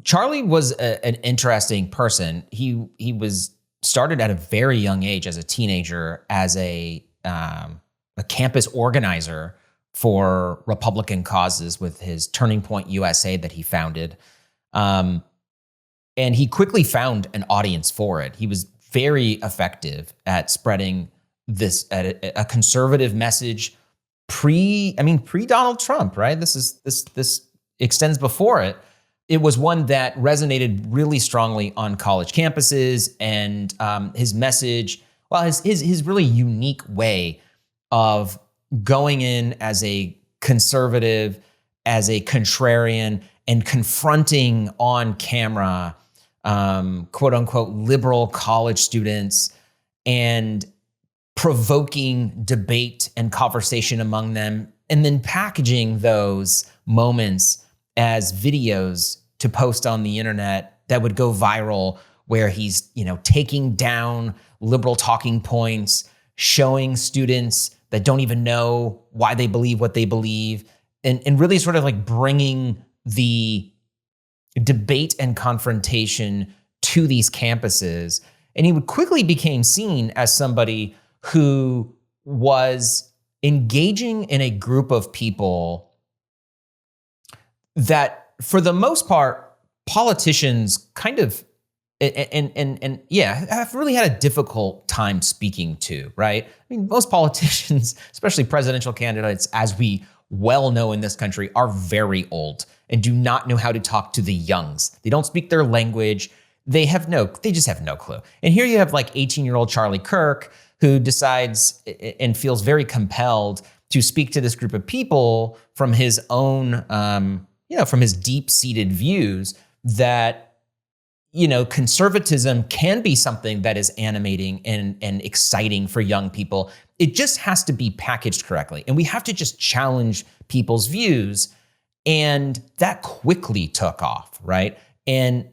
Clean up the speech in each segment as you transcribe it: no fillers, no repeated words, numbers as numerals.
Charlie was an interesting person. He was started at a very young age as a teenager as a campus organizer for Republican causes with his Turning Point USA that he founded. And he quickly found an audience for it. He was very effective at spreading a conservative message pre-Donald Trump, right? This extends before it. It was one that resonated really strongly on college campuses, and his message, his really unique way of going in as a conservative, as a contrarian, and confronting on camera, quote unquote, liberal college students and provoking debate and conversation among them, and then packaging those moments as videos to post on the internet that would go viral, where he's, taking down liberal talking points, showing students that don't even know why they believe what they believe, and really sort of like bringing the debate and confrontation to these campuses. And he would quickly became seen as somebody who was engaging in a group of people that, for the most part, politicians kind of have really had a difficult time speaking to, right? I mean, most politicians, especially presidential candidates, as we well know in this country, are very old and do not know how to talk to the youngs. They don't speak their language. They just have no clue. And here you have like 18-year-old Charlie Kirk, who decides and feels very compelled to speak to this group of people from his own, from his deep-seated views that, conservatism can be something that is animating and exciting for young people. It just has to be packaged correctly. And we have to just challenge people's views. And that quickly took off, right? And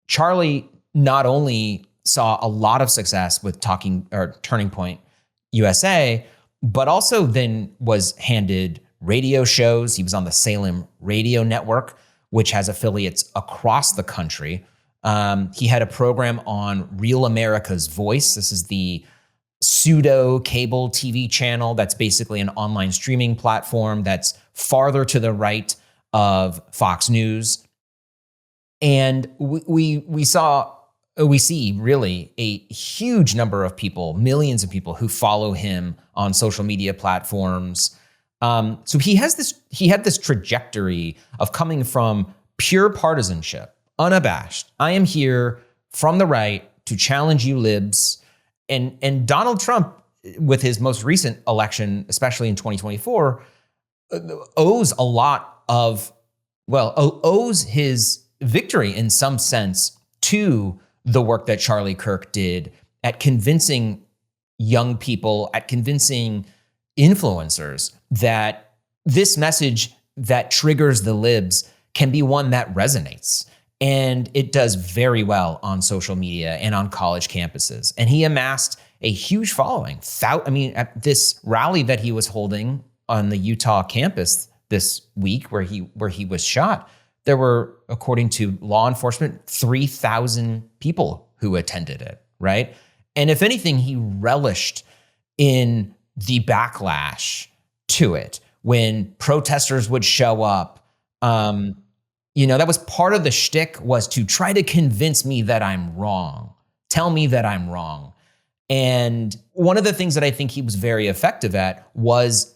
Charlie not only saw a lot of success with Turning Point USA, but also then was handed radio shows. He was on the Salem Radio Network, which has affiliates across the country. He had a program on Real America's Voice. This is the pseudo cable TV channel that's basically an online streaming platform that's farther to the right of Fox News. And we see really a huge number of people, millions of people who follow him on social media platforms. So he had this trajectory of coming from pure partisanship, unabashed. I am here from the right to challenge you libs. And Donald Trump, with his most recent election, especially in 2024, owes his victory in some sense to the work that Charlie Kirk did at convincing young people, at convincing influencers that this message that triggers the libs can be one that resonates. And it does very well on social media and on college campuses. And he amassed a huge following. At this rally that he was holding on the Utah campus this week where he was shot, there were, according to law enforcement, 3,000 people who attended it, right? And if anything, he relished in the backlash to it when protesters would show up. That was part of the shtick, was to try to convince me that I'm wrong. Tell me that I'm wrong. And one of the things that I think he was very effective at was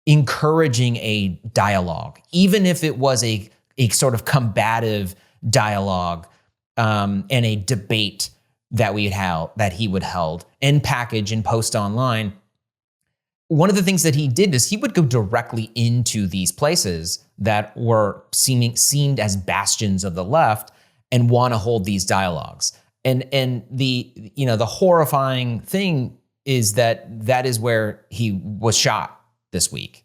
encouraging a dialogue, even if it was a sort of combative dialogue and a debate that he would held and package and post online. One of the things that he did is he would go directly into these places that were seemed as bastions of the left and want to hold these dialogues. And the horrifying thing is that is where he was shot this week.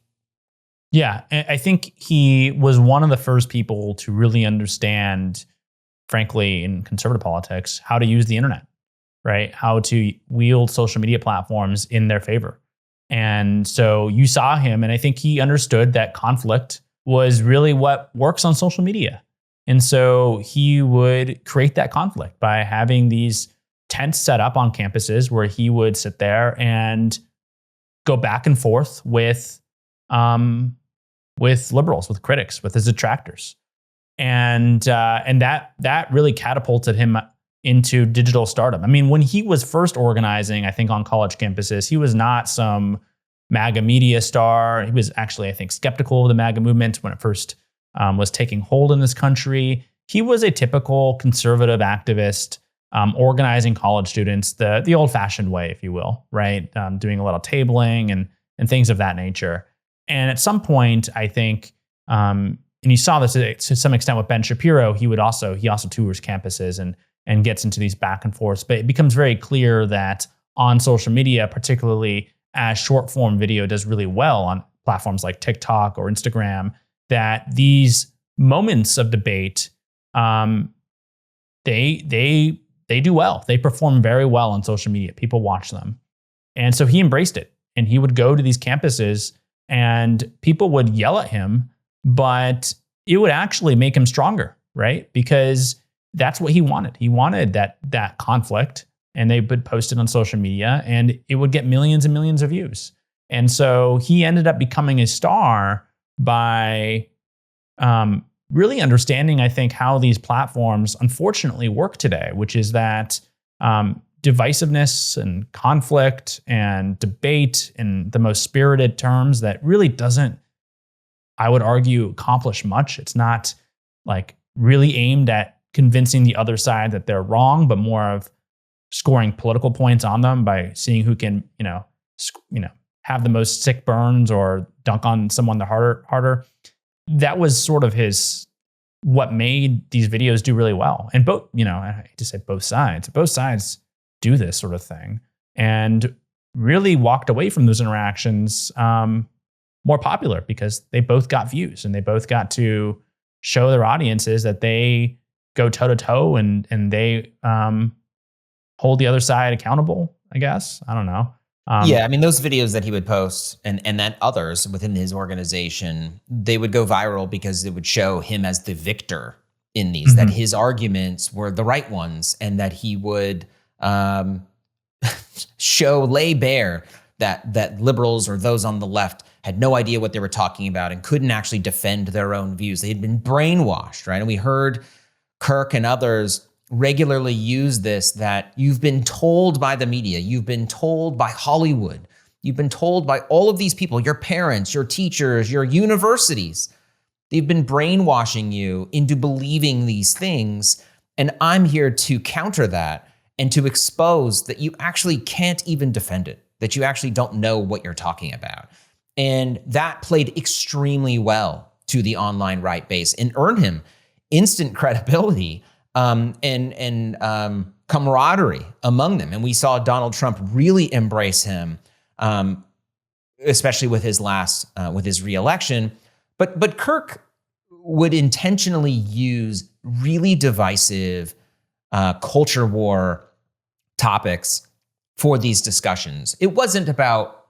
Yeah, I think he was one of the first people to really understand, frankly, in conservative politics, how to use the internet, right? How to wield social media platforms in their favor. And so you saw him, and I think he understood that conflict was really what works on social media. And so he would create that conflict by having these tents set up on campuses where he would sit there and go back and forth with liberals, with critics, with his detractors. And that really catapulted him into digital stardom. I mean, when he was first organizing, I think on college campuses, he was not some MAGA media star. He was actually, I think, skeptical of the MAGA movement when it first was taking hold in this country. He was a typical conservative activist, organizing college students the old-fashioned way, if you will, right? Doing a lot of tabling and things of that nature. And at some point, I think, and you saw this to some extent with Ben Shapiro, he also tours campuses and gets into these back and forths. But it becomes very clear that on social media, particularly as short form video does really well on platforms like TikTok or Instagram, that these moments of debate, they do well. They perform very well on social media. People watch them. And so he embraced it. And he would go to these campuses and people would yell at him, but it would actually make him stronger, right? Because that's what he wanted. He wanted that conflict, and they would post it on social media and it would get millions and millions of views. And so he ended up becoming a star by really understanding, I think, how these platforms unfortunately work today, which is that divisiveness and conflict and debate in the most spirited terms that really doesn't, I would argue, accomplish much. It's not like really aimed at convincing the other side that they're wrong, but more of scoring political points on them by seeing who can, have the most sick burns or dunk on someone the harder. That was sort of what made these videos do really well. And both, I hate to say both sides do this sort of thing and really walked away from those interactions more popular because they both got views and they both got to show their audiences that they go toe to toe and they hold the other side accountable, I guess. I don't know. Yeah, I mean, those videos that he would post and that others within his organization, they would go viral because it would show him as the victor in these, that his arguments were the right ones, and that he would lay bare that liberals or those on the left had no idea what they were talking about and couldn't actually defend their own views. They had been brainwashed, right? And we heard Kirk and others regularly use this, that you've been told by the media, you've been told by Hollywood, you've been told by all of these people, your parents, your teachers, your universities. They've been brainwashing you into believing these things. And I'm here to counter that and to expose that you actually can't even defend it, that you actually don't know what you're talking about. And that played extremely well to the online right base and earned him instant credibility and camaraderie among them. And we saw Donald Trump really embrace him, especially with his with his reelection. But Kirk would intentionally use really divisive culture war topics for these discussions. It wasn't about,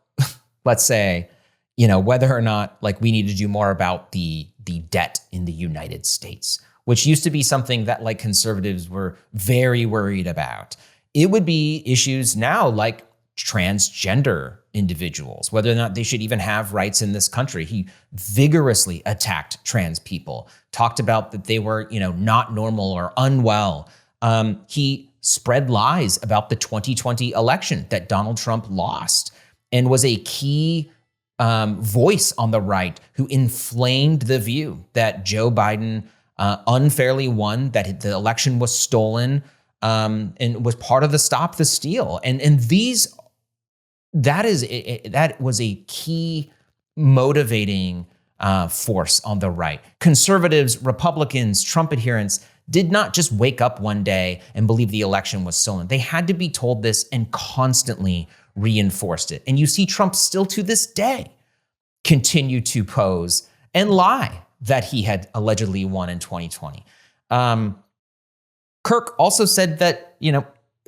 let's say, whether or not we need to do more about the debt in the United States, which used to be something that conservatives were very worried about. It would be issues now like transgender individuals, whether or not they should even have rights in this country. He vigorously attacked trans people, talked about that they were, not normal or unwell. He spread lies about the 2020 election that Donald Trump lost, and was a key voice on the right who inflamed the view that Joe Biden unfairly won, that the election was stolen, and was part of the Stop the Steal. And that was a key motivating force on the right. Conservatives, Republicans, Trump adherents did not just wake up one day and believe the election was stolen. They had to be told this and constantly reinforced it. And you see Trump still to this day continue to pose and lie that he had allegedly won in 2020. Kirk also said that,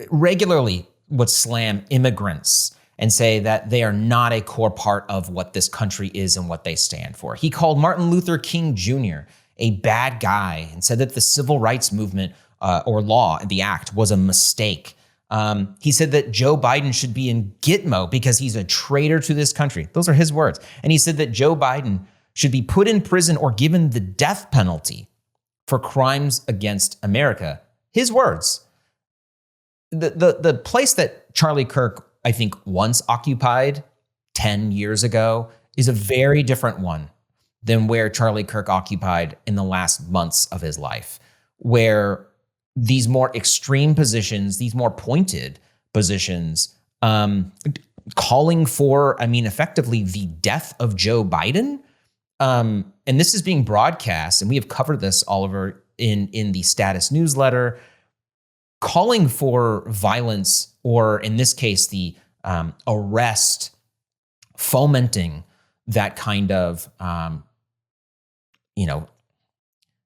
regularly would slam immigrants and say that they are not a core part of what this country is and what they stand for. He called Martin Luther King Jr. a bad guy and said that the civil rights movement or law, the act, was a mistake. He said that Joe Biden should be in Gitmo because he's a traitor to this country. Those are his words. And he said that Joe Biden should be put in prison or given the death penalty for crimes against America. His words. The place that Charlie Kirk, I think, once occupied 10 years ago is a very different one than where Charlie Kirk occupied in the last months of his life, where these more extreme positions, these more pointed positions, calling for, effectively the death of Joe Biden. And this is being broadcast, and we have covered this, Oliver, in the status newsletter, calling for violence, or in this case, the arrest, fomenting that kind of,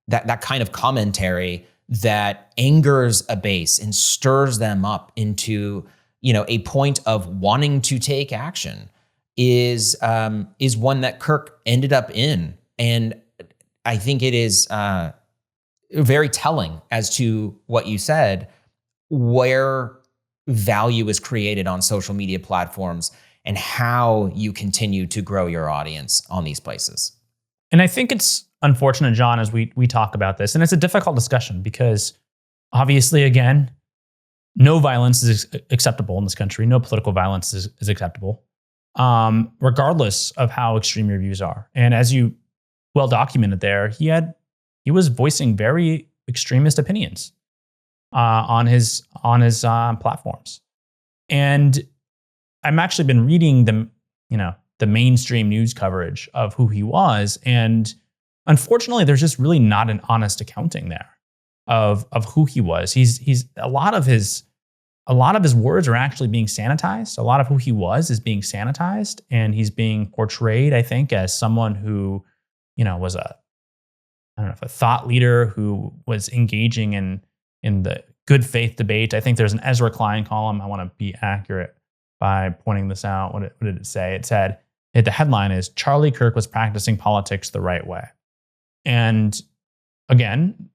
that kind of commentary that angers a base and stirs them up into, a point of wanting to take action is one that Kirk ended up in. And I think it is very telling as to what you said, where value is created on social media platforms and how you continue to grow your audience on these places. And I think it's unfortunate, John, as we talk about this, and it's a difficult discussion because obviously, again, no violence is acceptable in this country. No political violence is acceptable, regardless of how extreme your views are. And as you well documented there, he was voicing very extremist opinions on his platforms. And I've actually been reading the mainstream news coverage of who he was, and unfortunately, there's just really not an honest accounting there of who he was. He's a lot of his words are actually being sanitized. A lot of who he was is being sanitized, and he's being portrayed, I think, as someone who, was a thought leader who was engaging in the good faith debate. I think there's an Ezra Klein column. I want to be accurate by pointing this out. What did it say? It said, the headline is, Charlie Kirk was practicing politics the right way. And again,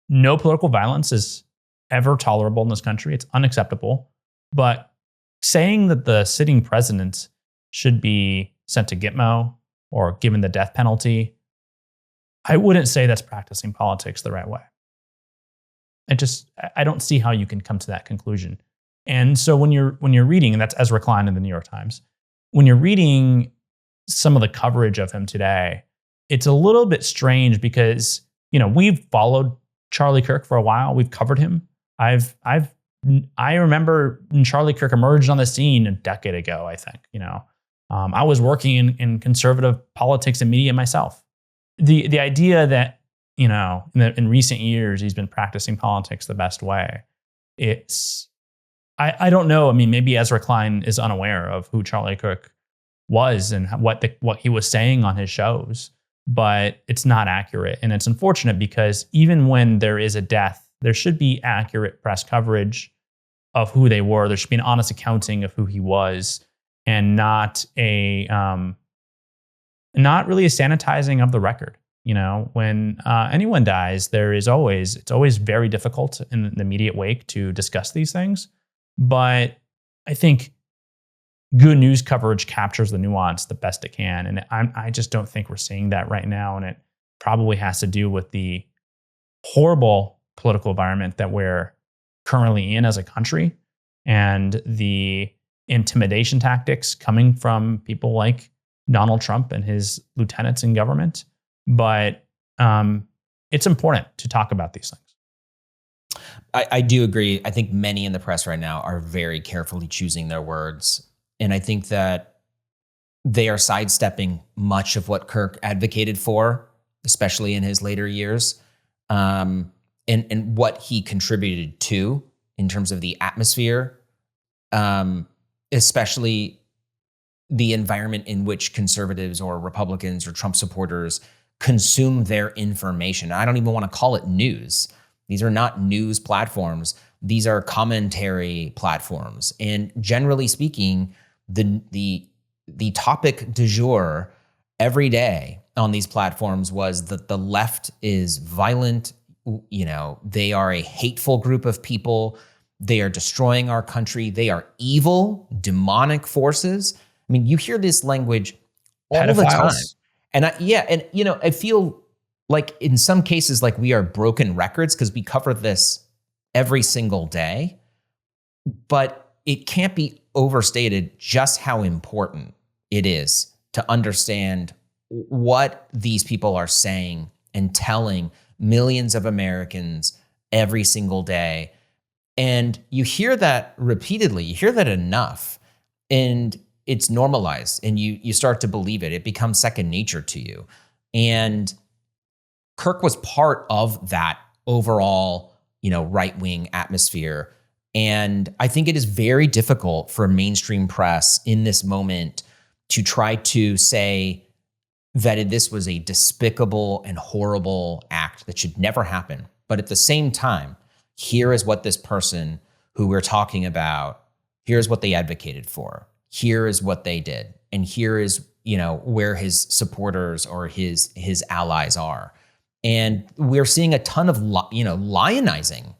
no political violence is ever tolerable in this country. It's unacceptable. But saying that the sitting president should be sent to Gitmo or given the death penalty, I wouldn't say that's practicing politics the right way. I don't see how you can come to that conclusion. And so when you're reading, and that's Ezra Klein in the New York Times, when you're reading some of the coverage of him today, it's a little bit strange because, we've followed Charlie Kirk for a while. We've covered him. I remember when Charlie Kirk emerged on the scene a decade ago, I think, I was working in conservative politics and media myself. The idea that, in recent years, he's been practicing politics the best way, I don't know. Maybe Ezra Klein is unaware of who Charlie Kirk was and what he was saying on his shows, but it's not accurate. And it's unfortunate because even when there is a death, there should be accurate press coverage of who they were. There should be an honest accounting of who he was, and not really a sanitizing of the record. When anyone dies, it's always very difficult in the immediate wake to discuss these things. But I think good news coverage captures the nuance the best it can. And I just don't think we're seeing that right now. And it probably has to do with the horrible political environment that we're currently in as a country, and the intimidation tactics coming from people like Donald Trump and his lieutenants in government. But it's important to talk about these things. I do agree. I think many in the press right now are very carefully choosing their words. And I think that they are sidestepping much of what Kirk advocated for, especially in his later years, and what he contributed to in terms of the atmosphere, especially the environment in which conservatives or Republicans or Trump supporters consume their information. I don't even want to call it news. These are not news platforms. These are commentary platforms. And generally speaking, the topic du jour every day on these platforms was that the left is violent. They are a hateful group of people. They are destroying our country. They are evil, demonic forces. I mean, you hear this language all the time. Pedophiles. And I feel like in some cases, like we are broken records because we cover this every single day, but it can't be overstated just how important it is to understand what these people are saying and telling millions of Americans every single day. And you hear that repeatedly, you hear that enough, and it's normalized, and you start to believe it. It becomes second nature to you. And Kirk was part of that overall, right-wing atmosphere. And I think it is very difficult for mainstream press in this moment to try to say that this was a despicable and horrible act that should never happen. But at the same time, here is what this person who we're talking about, here's what they advocated for. Here is what they did. And here is, where his supporters or his allies are. And we're seeing a ton of, lionizing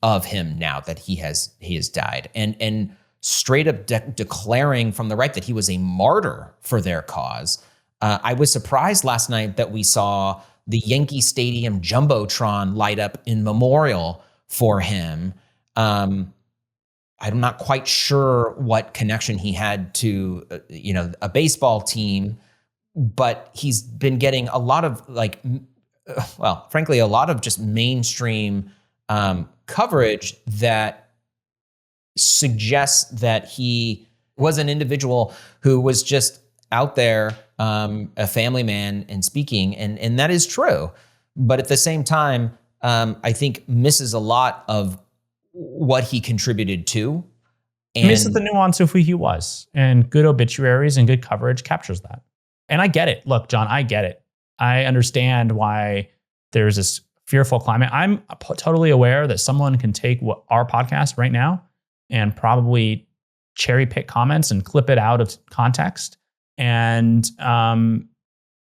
of him now that he has died, and straight up declaring from the right that he was a martyr for their cause. I was surprised last night that we saw the Yankee Stadium Jumbotron light up in memorial for him. I'm not quite sure what connection he had to, a baseball team, but he's been getting a lot of frankly, a lot of just mainstream coverage that suggests that he was an individual who was just out there, a family man and speaking, and that is true. But at the same time, I think misses a lot of what he contributed to. And misses the nuance of who he was, and good obituaries and good coverage captures that. And I get it. Look, John, I get it. I understand why there's this fearful climate. I'm totally aware that someone can take our podcast right now and probably cherry pick comments and clip it out of context. And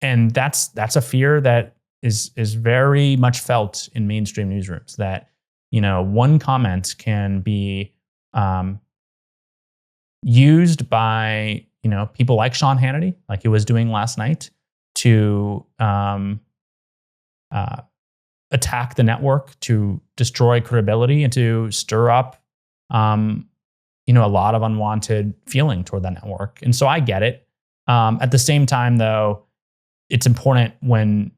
that's a fear that is very much felt in mainstream newsrooms, that, one comment can be used by, people like Sean Hannity, like he was doing last night, to attack the network, to destroy credibility, and to stir up, a lot of unwanted feeling toward that network. And so I get it. At the same time, though, it's important when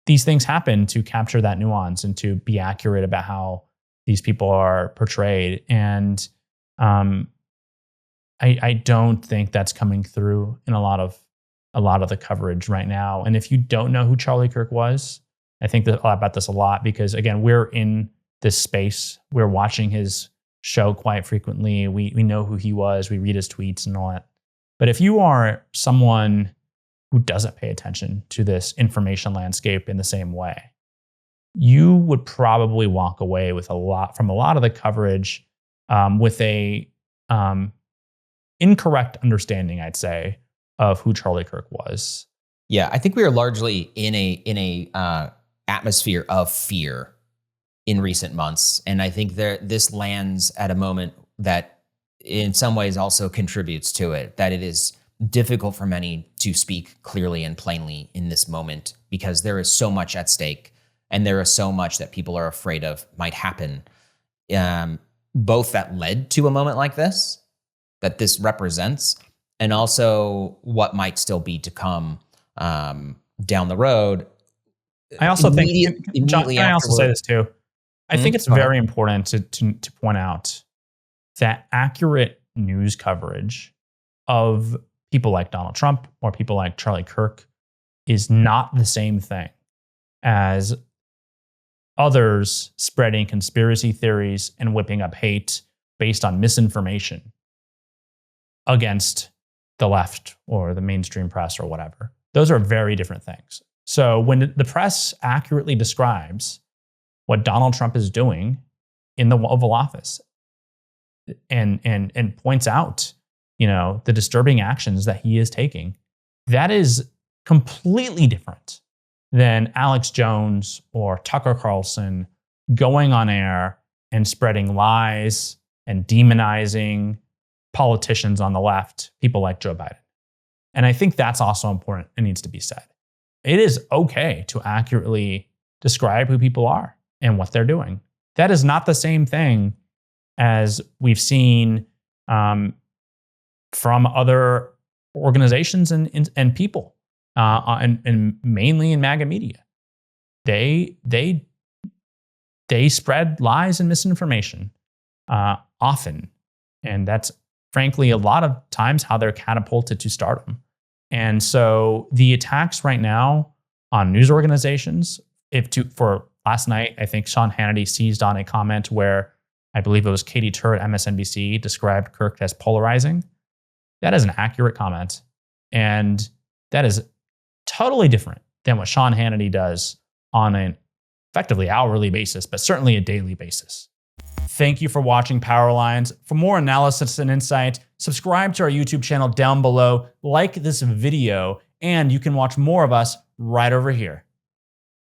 these things happen to capture that nuance and to be accurate about how these people are portrayed. And I don't think that's coming through in a lot of the coverage right now. And if you don't know who Charlie Kirk was, I think about this a lot, because again, we're in this space. We're watching his show quite frequently. We know who he was. We read his tweets and all that. But if you are someone who doesn't pay attention to this information landscape in the same way, you would probably walk away with from a lot of the coverage with a incorrect understanding, I'd say, of who Charlie Kirk was. Yeah, I think we are largely in a atmosphere of fear in recent months, and I think this lands at a moment that in some ways also contributes to it, that it is difficult for many to speak clearly and plainly in this moment, because there is so much at stake, and there is so much that people are afraid of might happen, both that led to a moment like this, that this represents, and also what might still be to come down the road. I also think, John, can I also say this too? I think it's very important to point out that accurate news coverage of people like Donald Trump or people like Charlie Kirk is not the same thing as others spreading conspiracy theories and whipping up hate based on misinformation against the left or the mainstream press or whatever. Those are very different things. So when the press accurately describes what Donald Trump is doing in the Oval Office and points out, the disturbing actions that he is taking, that is completely different than Alex Jones or Tucker Carlson going on air and spreading lies and demonizing politicians on the left, people like Joe Biden. And I think that's also important and needs to be said. It is okay to accurately describe who people are and what they're doing. That is not the same thing as we've seen from other organizations and people, and mainly in MAGA media. They spread lies and misinformation often, and that's frankly a lot of times how they're catapulted to stardom. And so the attacks right now on news organizations, for last night, I think Sean Hannity seized on a comment where I believe it was Katie Tur at MSNBC described Kirk as polarizing. That is an accurate comment. And that is totally different than what Sean Hannity does on an effectively hourly basis, but certainly a daily basis. Thank you for watching Power Lines. For more analysis and insight, subscribe to our YouTube channel down below, like this video, and you can watch more of us right over here.